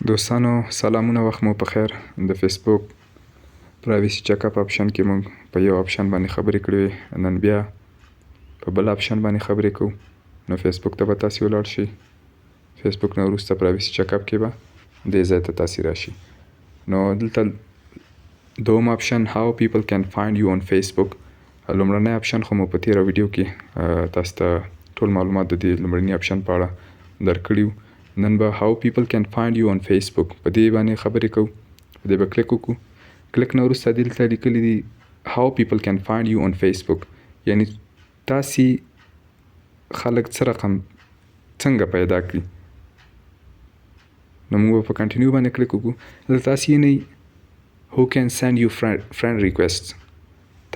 دوستانو سلامونه، وخت مو په خیر. د فیسبوک پرایویسی چک اپ آپشن کې موږ په یو آپشن باندې خبرې کړې وې، نن بیا په بل آپشن باندې خبرې کوو. نو فیسبوک ته به تاسې ولاړ شئ. فیسبوک نه وروسته پرایویسی چک اپ کې به دې ځای ته تاسې راشي. نو دلته دوم آپشن هاو پیپل کین فایند یو آن فیسبوک. لومړنی آپشن خو مو په تېره ویډیو کې تاسو ته ټول معلومات د دې لومړني آپشن په اړه درکړي وو. نن به هاو پیپل کین فایند یو آن فیسبوک په دې باندې خبرې کوو. په دې به کلیک وکړو. کلیک نه وروسته دلته لیکلي دي هاو پیپل کین فایند یو آن فیسبوک، یعنی تاسې خلک څه رقم څنګه پیدا کړي. نو موږ به په کنټینیو باندې کلیک وکړو. دلته تاسې یعنی هو کین سینډ یو فرینډ ریکویسټ،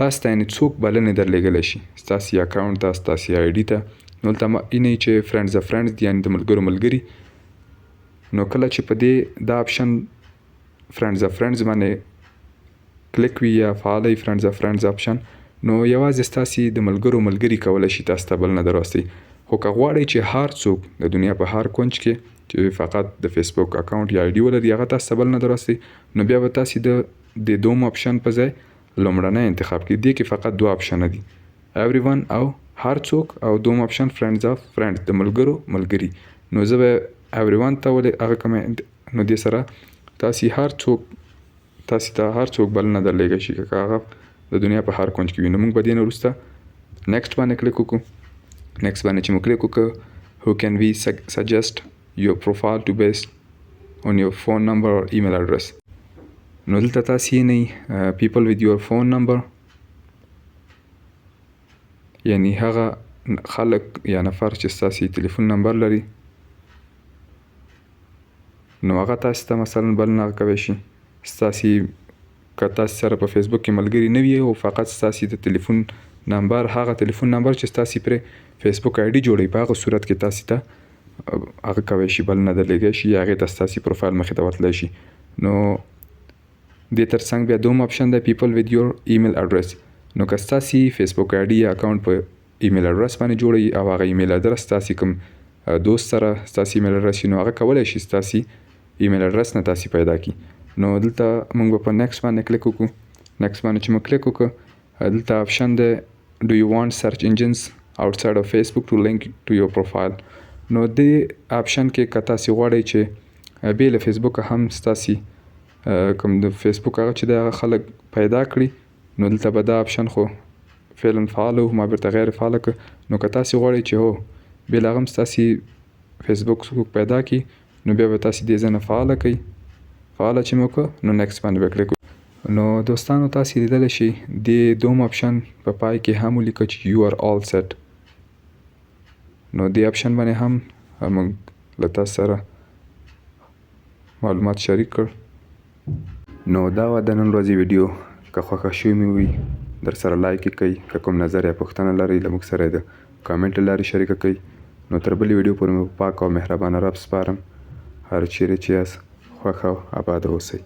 تاسو ته یعنې څوک بلنې درلېږلی شي ستاسې اکاونټ ته، ستاسې آی ډي ته. نو دلته یعنې چې فرینډز اف فرینډز دي، یعنې د ملګرو ملګري. نو کله چې په دې دا آپشن فرینډز اف فرینډز باندې کلیک وي یا فعال وي فرینډز اف فرینډز آپشن، نو یوازې ستاسې د ملګرو ملګري کولی شي تاسو ته بلنه درواستوي. خو که غواړئ چې هر څوک د دنیا په هر کونج کې چې فقط د فیسبوک اکاونټ یا آی ډي ولري هغه تاسو ته بلنه درواستوي، نو بیا به تاسې د دوم آپشن په ځای لومړنی انتخاب کړئ. دې کې فقط دوه آپشنه دي، ایوری ون او هر څوک، او دوم آپشن فرینډز اف فرینډز د ملګرو ملګري. نو زه به ایوری ون ته ولې هغه کوم. نو دې سره تاسې ته هر څوک بلنه درلېږی شي که هغه د دنیا په هر کونج کې وي. نو موږ به دې نه وروسته نیکسټ باندې کلیک وکړو. نیکسټ باندې چې مو کلیک وکړو، هو کین وی سجیسټ یور پروفایل ټو بیسډ آن یور فون نمبر اور ایمیل ایډرس. نو دلته تاسې یعنی پیپل وذ یور فون نمبر، یعنی هغه خلک یا نفر چې ستاسې تلیفون نمبر لري، نو هغه تاسې ته مثلا بلنه کولی شي. ستاسې که تاسې سره په فیسبوک کې ملګري نه وي او فقط ستاسې د تلیفون نمبر، هغه تلیفون نمبر چې ستاسې پرې فیسبوک آی ډي جوړوي، په هغه صورت کې تاسې ته هغه کولی شي بلنه درلېږی شي یا هغې ته ستاسې پروفایل مخې ته ورتلی شي. نو دې تر څنګ بیا دوم آپشن دی پیپل وذ یور ایمیل ایډرس. نو که ستاسې فیسبوک آی ډي یا اکاونټ په ایمیل ایډرس باندې جوړوي او هغه ایمیل ایډرس ستاسې کوم دوست سره ستاسې ایمیل ایډرس شي، نو هغه کولی شي ستاسې ایمیل ایډرس نه تاسې پیدا کړي. نو دلته موږ به په نیکسټ باندې کلیک وکړو. نیکسټ باندې چې موږ کلیک وکړو، دلته آپشن دی ډو یو وانټ سرچ انجنز آوټساید اف فیسبوک ټو لینک ټو یور پروفایل. نو دې آپشن کې که تاسې غواړئ چې بې له فیسبوکه هم ستاسې کوم د فیسبوک هغه چې دی هغه خلک پیدا کړي، نو دلته به دا آپشن خو فعلا فعال و، ما بیرته غیر فعاله کړ. نو که تاسې غواړئ چې هو بې له هغه هم ستاسې فیسبوک څوک پیدا کړي، نو بیا به تاسې دې ځای نه فعاله کړئ. فعاله چې مو وکړه، نو نیکسټ باندې به کلیک وکړو. نو دوستانو تاسې لیدلی شئ دې دوم آپشن په پای کې هم ولیکه چې یو آر آل سیټ. نو دې آپشن باندې هم موږ له تاسو سره معلومات شریک کړ. نو دا وه د نن ورځې ویډیو. که خوښه شوې مې وي در سره لایک یې کړئ. که کوم نظر یا پوښتنه لرئ له موږ سره یې د کامنټ له لارې شریکه کړئ. نو تر بلې ویډیو پورې مې په پاک او مهربانه رب سپارم. هر چیرې چې یاست خوښ او اباد اوسئ.